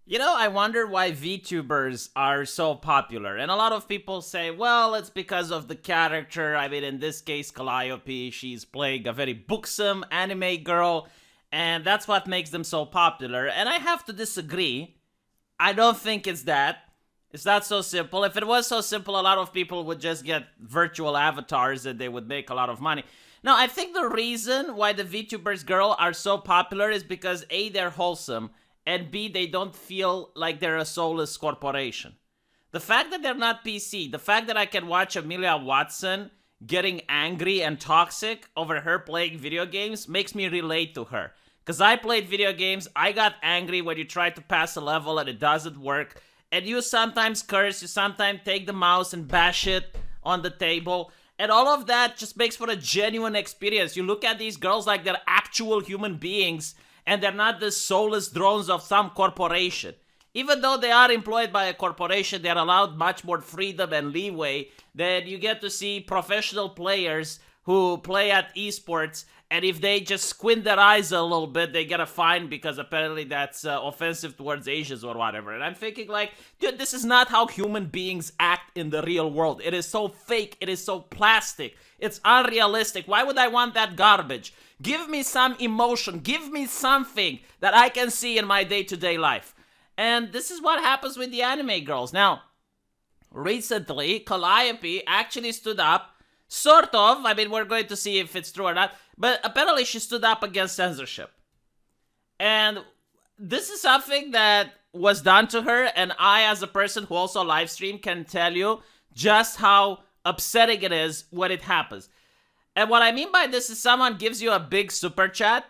You know, I wonder why VTubers are so popular. And a lot of people say, well, it's because of the character. I mean, in this case, Calliope, she's playing a very buxom anime girl, and that's what makes them so popular. And I have to disagree. I don't think it's that. It's not so simple. If it was so simple, a lot of people would just get virtual avatars and they would make a lot of money. No, I think the reason why the VTubers girl are so popular is because A, they're wholesome, and B, they don't feel like they're a soulless corporation. The fact that they're not PC, the fact that I can watch Amelia Watson getting angry and toxic over her playing video games makes me relate to her. Because I played video games, I got angry when you try to pass a level and it doesn't work, and you sometimes curse, you sometimes take the mouse and bash it on the table, and all of that just makes for a genuine experience. You look at these girls like they're actual human beings, and they're not the soulless drones of some corporation. Even though they are employed by a corporation, they're allowed much more freedom and leeway. Then you get to see professional players who play at esports, and if they just squint their eyes a little bit, they get a fine because apparently that's offensive towards Asians or whatever. And I'm thinking like, dude, this is not how human beings act in the real world. It is so fake, it is so plastic, it's unrealistic. Why would I want that garbage? Give me some emotion, give me something that I can see in my day-to-day life. And this is what happens with the anime girls. Now, recently, Calliope actually stood up, sort of, I mean, we're going to see if it's true or not, but apparently she stood up against censorship. And this is something that was done to her, and I, as a person who also live stream, can tell you just how upsetting it is when it happens. And what I mean by this is someone gives you a big super chat,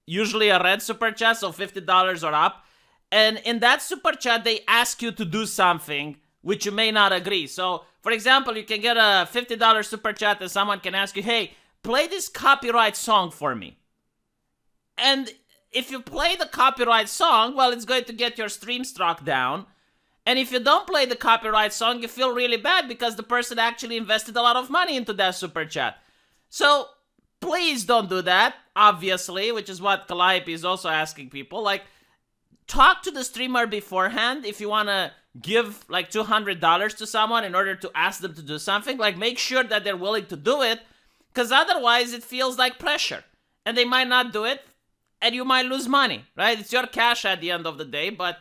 usually a red super chat, so $50 or up, and in that super chat, they ask you to do something which you may not agree. So, for example, you can get a $50 super chat and someone can ask you, hey, play this copyright song for me. And if you play the copyright song, well, it's going to get your stream struck down. And if you don't play the copyright song, you feel really bad because the person actually invested a lot of money into that super chat. So, please don't do that, obviously, which is what Calliope is also asking people. Like, talk to the streamer beforehand if you want to give like $200 to someone in order to ask them to do something. Like, make sure that they're willing to do it, because otherwise it feels like pressure. And they might not do it, and you might lose money, right? It's your cash at the end of the day, but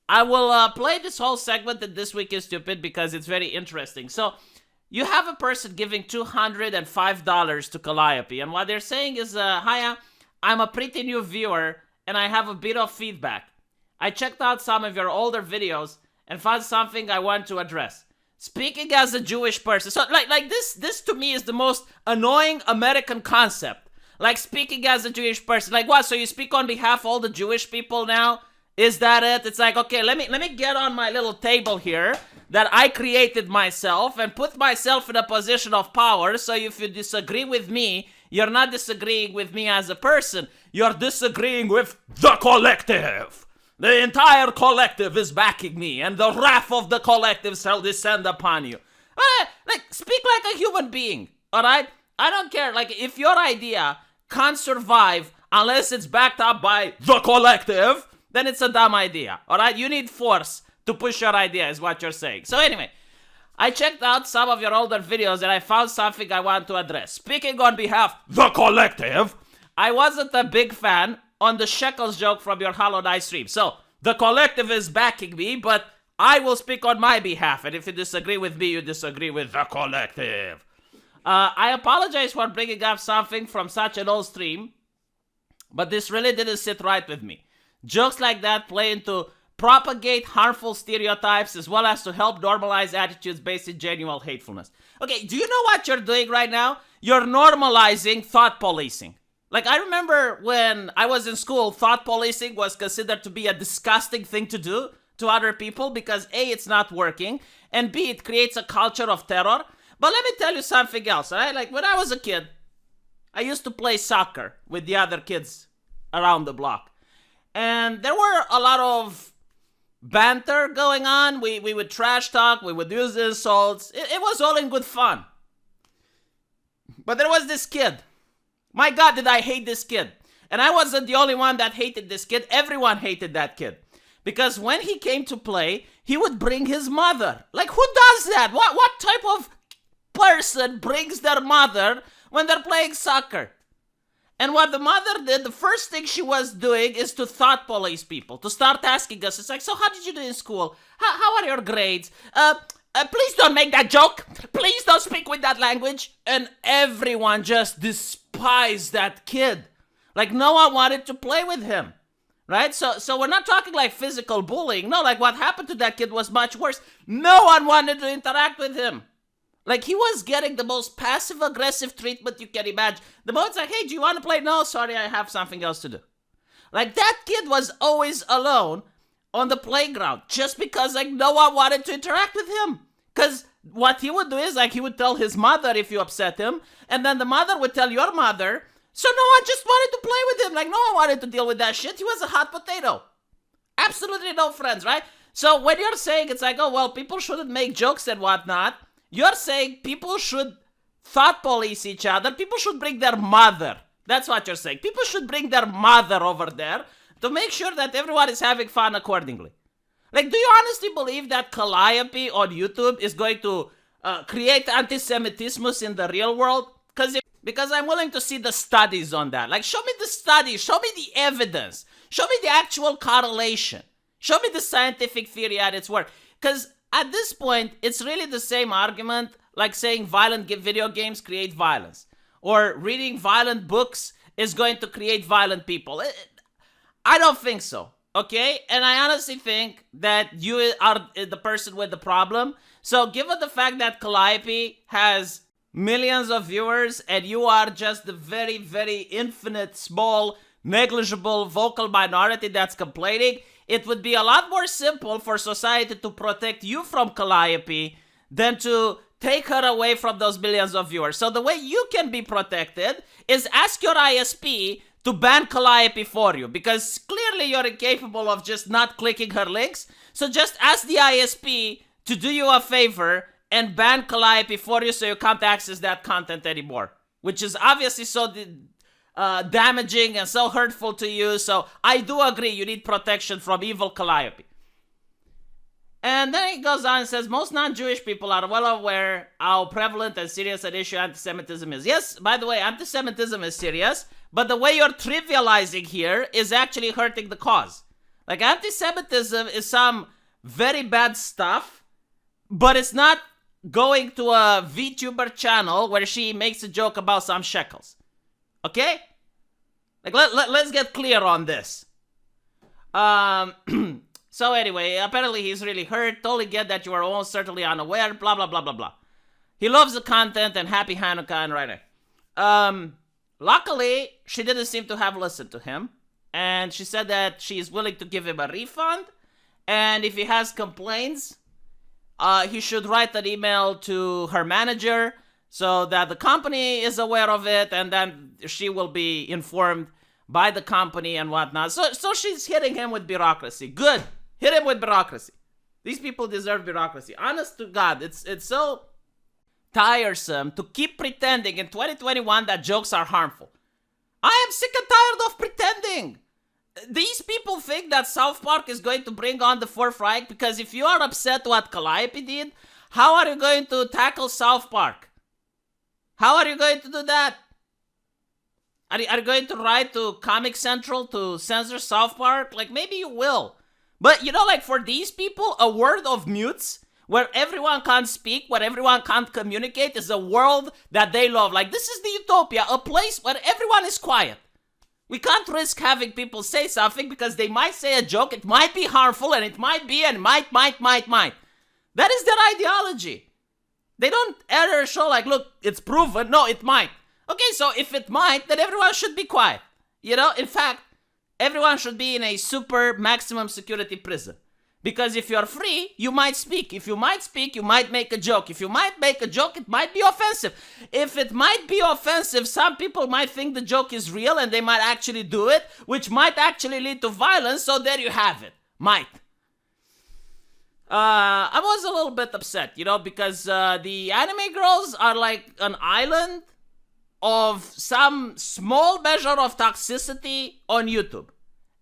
I will play this whole segment that This Week is Stupid because it's very interesting. So, you have a person giving $205 to Calliope, and what they're saying is, Hiya, I'm a pretty new viewer, and I have a bit of feedback. I checked out some of your older videos and found something I want to address. Speaking as a Jewish person, so like this to me is the most annoying American concept. Like, speaking as a Jewish person, like what? So you speak on behalf of all the Jewish people now? Is that it? It's like, okay, let me get on my little table here that I created myself and put myself in a position of power. So if you disagree with me, you're not disagreeing with me as a person. You're disagreeing with the collective. The entire collective is backing me, and the wrath of the collective shall descend upon you. Like, speak like a human being, alright? I don't care. Like, if your idea can't survive unless it's backed up by the collective, then it's a dumb idea, alright? You need force to push your idea, is what you're saying. So anyway, I checked out some of your older videos and I found something I want to address. Speaking on behalf of the collective, I wasn't a big fan on the Shekels joke from your Hollow Knight stream. So, the collective is backing me, but I will speak on my behalf. And if you disagree with me, you disagree with the collective. I apologize for bringing up something from such an old stream, but this really didn't sit right with me. Jokes like that play into propagate harmful stereotypes as well as to help normalize attitudes based in genuine hatefulness. Okay, do you know what you're doing right now? You're normalizing thought policing. Like, I remember when I was in school, thought policing was considered to be a disgusting thing to do to other people because A, it's not working, and B, it creates a culture of terror. But let me tell you something else, alright? Like, when I was a kid, I used to play soccer with the other kids around the block. And there were a lot of banter going on. We would trash talk, we would use insults. It was all in good fun. But there was this kid. My God, did I hate this kid. And I wasn't the only one that hated this kid. Everyone hated that kid. Because when he came to play, he would bring his mother. Like, who does that? What type of person brings their mother when they're playing soccer? And what the mother did, the first thing she was doing is to thought police people, to start asking us. It's like, so how did you do in school? How are your grades? Please don't make that joke. Please don't speak with that language. And everyone just despised that kid. Like, no one wanted to play with him. Right? So we're not talking like physical bullying. No, like what happened to that kid was much worse. No one wanted to interact with him. Like, he was getting the most passive-aggressive treatment you can imagine. The moment's like, hey, do you want to play? No, sorry, I have something else to do. Like, that kid was always alone on the playground just because, like, no one wanted to interact with him. Because what he would do is, like, he would tell his mother if you upset him, and then the mother would tell your mother, so no one just wanted to play with him. Like, no one wanted to deal with that shit. He was a hot potato. Absolutely no friends, right? So when you're saying it's like, oh, well, people shouldn't make jokes and whatnot, you're saying people should thought police each other. People should bring their mother. That's what you're saying. People should bring their mother over there to make sure that everyone is having fun accordingly. Like, do you honestly believe that Calliope on YouTube is going to create anti-Semitismus in the real world? Because I'm willing to see the studies on that. Like, show me the studies. Show me the evidence. Show me the actual correlation. Show me the scientific theory at its work. Because at this point, it's really the same argument like saying violent video games create violence. Or reading violent books is going to create violent people. I don't think so, okay? And I honestly think that you are the person with the problem. So given the fact that Calliope has millions of viewers and you are just the very, very infinite, small, negligible vocal minority that's complaining, it would be a lot more simple for society to protect you from Calliope than to take her away from those millions of viewers. So the way you can be protected is ask your ISP to ban Calliope for you, because clearly you're incapable of just not clicking her links. So just ask the ISP to do you a favor and ban Calliope for you so you can't access that content anymore, which is obviously so damaging and so hurtful to you. So I do agree you need protection from evil Calliope. And then he goes on and says, most non-Jewish people are well aware how prevalent and serious an issue anti-Semitism is. Yes, by the way, anti-Semitism is serious, but the way you're trivializing here is actually hurting the cause. Like, anti-Semitism is some very bad stuff, but it's not going to a VTuber channel where she makes a joke about some shekels. Okay? Like, let's get clear on this. So anyway, apparently he's really hurt. Totally get that you are almost certainly unaware. Blah, blah, blah, blah, blah. He loves the content and happy Hanukkah and right. Luckily, she didn't seem to have listened to him. And she said that she's willing to give him a refund. And if he has complaints, he should write an email to her manager so that the company is aware of it, and then she will be informed by the company and whatnot. So she's hitting him with bureaucracy. Good. Hit him with bureaucracy. These people deserve bureaucracy. Honest to God, it's so tiresome to keep pretending in 2021 that jokes are harmful. I am sick and tired of pretending. These people think that South Park is going to bring on the fourth Reich, because if you are upset what Calliope did, how are you going to tackle South Park? How are you going to do that? Are you going to write to Comic Central to censor South Park? Like, maybe you will. But, you know, like, for these people, a world of mutes where everyone can't speak, where everyone can't communicate, is a world that they love. Like, this is the utopia, a place where everyone is quiet. We can't risk having people say something because they might say a joke, it might be harmful, and it might be, and might. That is their ideology. They don't ever show like, look, it's proven. No, it might. Okay, so if it might, then everyone should be quiet. You know, in fact, everyone should be in a super maximum security prison. Because if you're free, you might speak. If you might speak, you might make a joke. If you might make a joke, it might be offensive. If it might be offensive, some people might think the joke is real and they might actually do it, which might actually lead to violence. So there you have it. Might. I was a little bit upset, you know, because the anime girls are like an island of some small measure of toxicity on YouTube.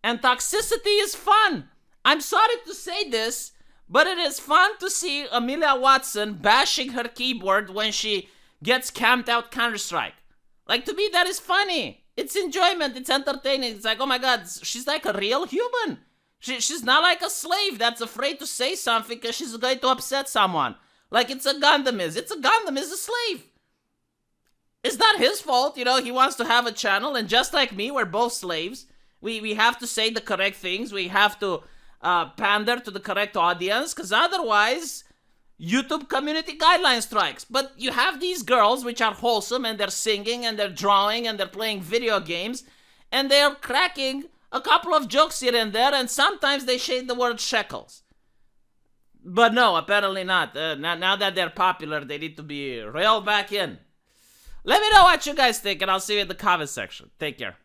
And toxicity is fun. I'm sorry to say this, but it is fun to see Amelia Watson bashing her keyboard when she gets camped out Counter-Strike. Like, to me, that is funny. It's enjoyment. It's entertaining. It's like, oh my god, she's like a real human. She's not like a slave that's afraid to say something because she's going to upset someone. Like it's a Gundam is. It's a Gundam is a slave. It's not his fault, you know, he wants to have a channel, and just like me, we're both slaves. We have to say the correct things. We have to pander to the correct audience, because otherwise, YouTube community guideline strikes. But you have these girls, which are wholesome, and they're singing, and they're drawing, and they're playing video games, and they're cracking a couple of jokes here and there, and sometimes they shade the word shekels. But no, apparently not. Now that they're popular, they need to be reeled back in. Let me know what you guys think, and I'll see you in the comment section. Take care.